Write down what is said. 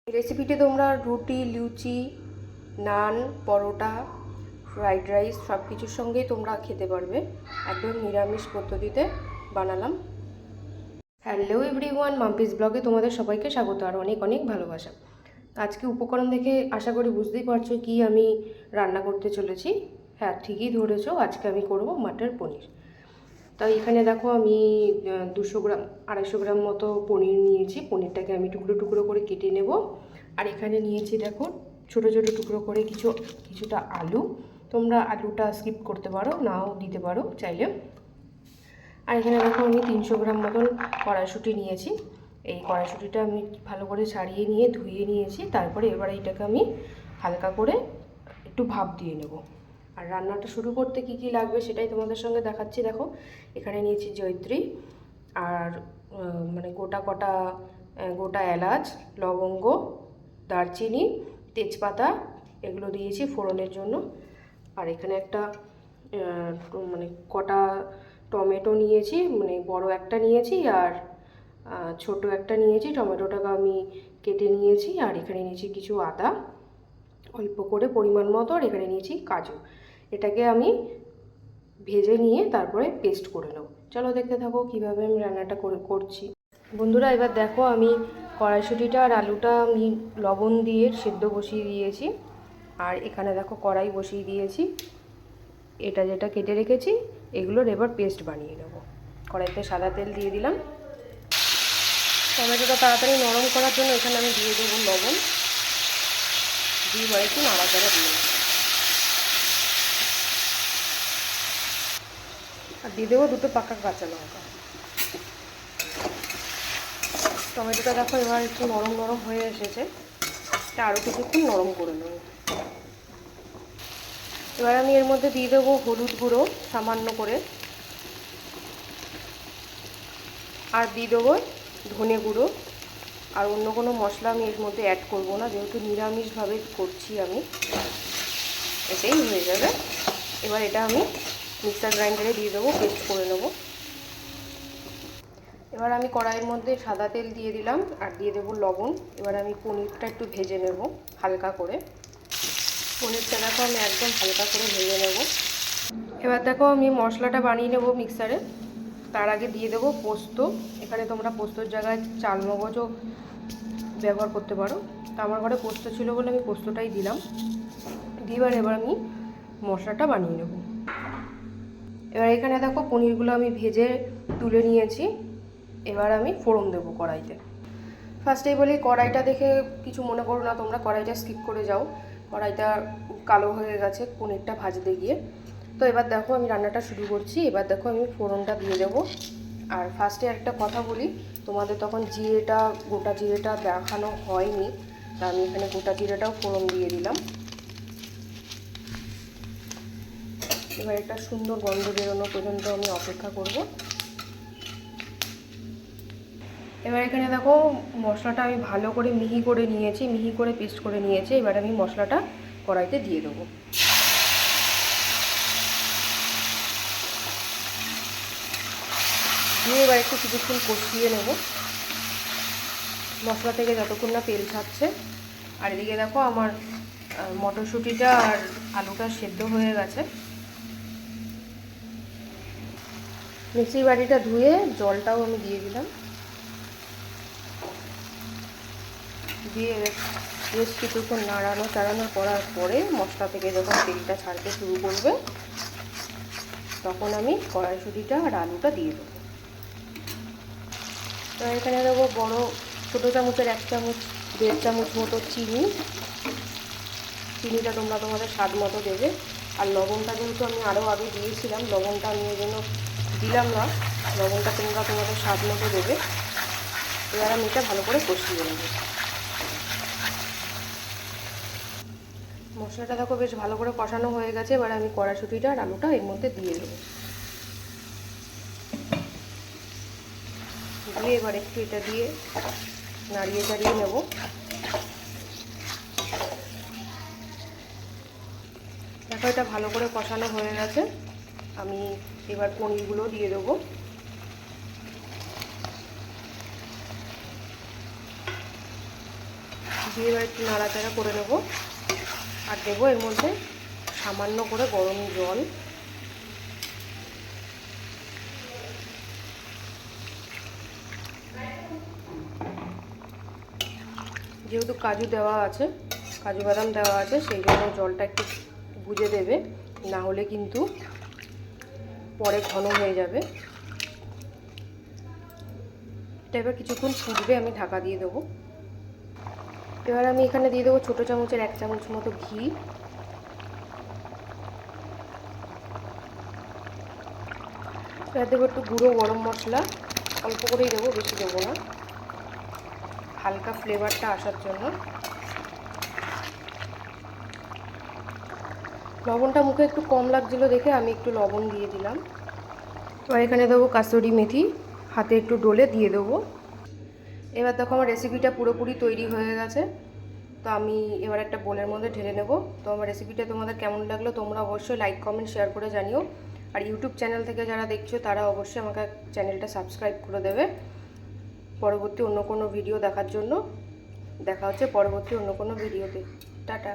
এই রেসিপিটি তোমরা রুটি, লুচি, নান, পরোটা, ফ্রাইড রাইস সব কিছুর সঙ্গেই তোমরা খেতে পারবে। একদম নিরামিষ পদ্ধতিতে বানালাম। হ্যালো এভরিওয়ান, মাম্পিস ব্লগে তোমাদের সবাইকে স্বাগত আর অনেক অনেক ভালোবাসা। আজকে উপকরণ দেখে আশা করি বুঝতেই পারছো কি আমি রান্না করতে চলেছি। হ্যাঁ, ঠিকই ধরেছো, আজকে আমি করব মাটার পনির। তাই এখানে দেখো আমি 200 গ্রাম মতো পনির নিয়েছি। পনিরটাকে আমি টুকরো টুকরো করে কেটে নেব। আর এখানে নিয়েছি দেখো ছোটো ছোটো টুকরো করে কিছুটা আলু। তোমরা আলুটা স্কিপ করতে পারো, নাও দিতে পারো চাইলে। আর এখানে দেখো আমি 300 গ্রাম মতন কড়াইশুঁটি নিয়েছি। এই কড়াইশুঁটিটা আমি ভালো করে ছাড়িয়ে নিয়ে ধুয়ে নিয়েছি। তারপরে এবার এইটাকে আমি হালকা করে একটু ভাপ দিয়ে নেব। আর রান্নাটা শুরু করতে কি কি লাগবে সেটাই তোমাদের সঙ্গে দেখাচ্ছি। দেখো এখানে নিয়েছি জয়িত্রী আর মানে গোটা এলাচ, লবঙ্গ, দারচিনি, তেজপাতা এগুলো দিয়েছি ফোড়নের জন্য। আর এখানে একটা মানে কটা টমেটো নিয়েছি, মানে বড় একটা নিয়েছি আর ছোট একটা নিয়েছি। টমেটোটাকে আমি কেটে নিয়েছি। আর এখানে নিয়েছি কিছু আদা অল্প করে পরিমাণ মতো। আর এখানে নিয়েছি কাজু। এটাকে আমি ভেজে নিয়ে তারপরে পেস্ট করে নেব। চলো দেখতে থাকো কীভাবে আমি রান্নাটা করছি। বন্ধুরা এবার দেখো আমি কড়াইশুঁটিটা আর আলুটা আমি লবণ দিয়ে সেদ্ধ বসিয়ে দিয়েছি। আর এখানে দেখো কড়াই বসিয়ে দিয়েছি। এটা যেটা কেটে রেখেছি এগুলোর এবার পেস্ট বানিয়ে নেব। কড়াইতে সাদা তেল দিয়ে দিলাম। টমেটোটা তাড়াতাড়ি নরম করার জন্য এখানে আমি দিয়ে দেবো লবণ, দিয়ে একটু নাড়াচাড়া দিয়ে নেব। আর দিয়ে দেবো দুটো পাকা কাঁচা লঙ্কা। টমেটোটা দেখো এবার একটু নরম নরম হয়ে এসেছে। এটা আরও কিছুক্ষণ নরম করে নেব। এবার আমি এর মধ্যে দিয়ে দেবো হলুদ গুঁড়ো সামান্য করে, আর দিয়ে দেবো ধনে গুঁড়ো। আর অন্য কোনো মশলা আমি এর মধ্যে অ্যাড করব না, যেহেতু নিরামিষভাবে করছি আমি। এটাই হয়ে যাবে। এবার এটা আমি মিক্সার গ্রাইন্ডারে দিয়ে দেবো, পেস্ট করে নেব। এবার আমি কড়াইয়ের মধ্যে সাদা তেল দিয়ে দিলাম আর দিয়ে দেবো লবণ। এবার আমি পনিরটা একটু ভেজে নেব হালকা করে। পনিরটা দেখো আমি একদম হালকা করে ভেজে নেব। এবার দেখো আমি মশলাটা বানিয়ে নেব মিক্সারে। তার আগে দিয়ে দেবো পোস্ত। এখানে তোমরা পোস্তর জায়গায় চাল মগজও ব্যবহার করতে পারো। তো আমার ঘরে পোস্ত ছিল বলে আমি পোস্তটাই দিলাম। এবার আমি মশলাটা বানিয়ে নেব। এবার এখানে দেখো পনিরগুলো আমি ভেজে তুলে নিয়েছি। এবার আমি ফোড়ন দেবো কড়াইতে। ফার্স্টেই বলি কড়াইটা দেখে কিছু মনে করো না তোমরা, কড়াইটা স্কিপ করে যাও। কড়াইটা কালো হয়ে গেছে পনিরটা ভাজতে গিয়ে। তো এবার দেখো আমি রান্নাটা শুরু করছি। এবার দেখো আমি ফোড়নটা দিয়ে দেবো। আর ফার্স্টে একটা কথা বলি, তোমাদের তখন গোটা জিরেটা দেখানো হয়নি, তা আমি এখানে গোটা জিরেটাও ফোড়ন দিয়ে দিলাম। এবার একটা সুন্দর গন্ধ বেরোনো পর্যন্ত আমি অপেক্ষা করব। এবার এখানে দেখো মশলাটা আমি ভালো করে মিহি করে পেস্ট করে নিয়েছি। এবার আমি মশলাটা কড়াইতে দিয়ে দেবো। দিয়ে এবার একটু কিছুক্ষণ কষিয়ে নেব মশলা থেকে যতক্ষণ না তেল ছাড়ছে। আর এদিকে দেখো আমার মটরশুঁটিটা আর আলুটা সেদ্ধ হয়ে গেছে। মিক্সির বাটিটা ধুয়ে জলটাও আমি দিয়ে দিলাম। দিয়ে বেশ কিছুক্ষণ চাড়ানো করার পরে মশলা থেকে যখন তেলটা ছাড়তে শুরু করবে তখন আমি কড়াইশুঁটিটা আর আলুটা দিয়ে দেবো। তো এখানে দেবো ছোটো চামচের 1 চামচ মতো চিনিটা তোমরা তোমাদের স্বাদ মতো দেবে। আর লবণটা যেহেতু আমি আরও আগে দিয়েছিলাম, লবণটা আমি এই জন্য দিলাম না। লবণটা তোমরা তোমাদের স্বাদ মতো দেবে। এবার আমি এটা ভালো করে কষিয়ে নেব। মশলাটা দেখো বেশ ভালো করে কষানো হয়ে গেছে। এবার আমি কড়াইশুঁটিটা আর আলুটা এর মধ্যে দিয়ে দেবো। দিয়ে এবার একটু এটা দিয়ে নাড়িয়ে চাড়িয়ে নেব। দেখো এটা ভালো করে কষানো হয়ে গেছে। আমি এবার পনিরগুলো দিয়ে দেবো। দিয়ে এবার একটু নাড়াচাড়া করে নেব। আর দেবো এর মধ্যে সামান্য করে গরম জল। যেহেতু কাজু দেওয়া আছে, কাজু বাদাম দেওয়া আছে, সেই জন্য জলটা একটু বুঝে দেবে, না হলে কিন্তু পরে ঘন হয়ে যাবে। এটা এবার কিছুক্ষণ ফুটবে, আমি ঢাকা দিয়ে দেবো। এবার আমি এখানে দিয়ে দেবো ছোটো চামচের 1 চামচ মতো ঘি। এবার দেবো একটু গুঁড়ো গরম মশলা, অল্প করেই দেবো, বেশি দেবো না, হালকা ফ্লেভারটা আসার জন্য। লবণটা মুখে একটু কম লাগছিলো দেখে আমি একটু লবণ দিয়ে দিলাম। এবার এখানে দেবো কাসুরি মেথি, হাতে একটু ডলে দিয়ে দেবো। এবার দেখো আমার রেসিপিটা পুরোপুরি তৈরি হয়ে গেছে। তো আমি এবার একটা বোলের মধ্যে ঢেলে নেব। তো আমার রেসিপিটা তোমাদের কেমন লাগলো তোমরা অবশ্যই লাইক কমেন্ট শেয়ার করে জানিও। আর ইউটিউব চ্যানেল থেকে যারা দেখছো তারা অবশ্যই আমাকে চ্যানেলটা সাবস্ক্রাইব করে দেবে পরবর্তী অন্য কোনো ভিডিও দেখার জন্য। দেখা হচ্ছে পরবর্তী অন্য কোনো ভিডিওতে। টাটা।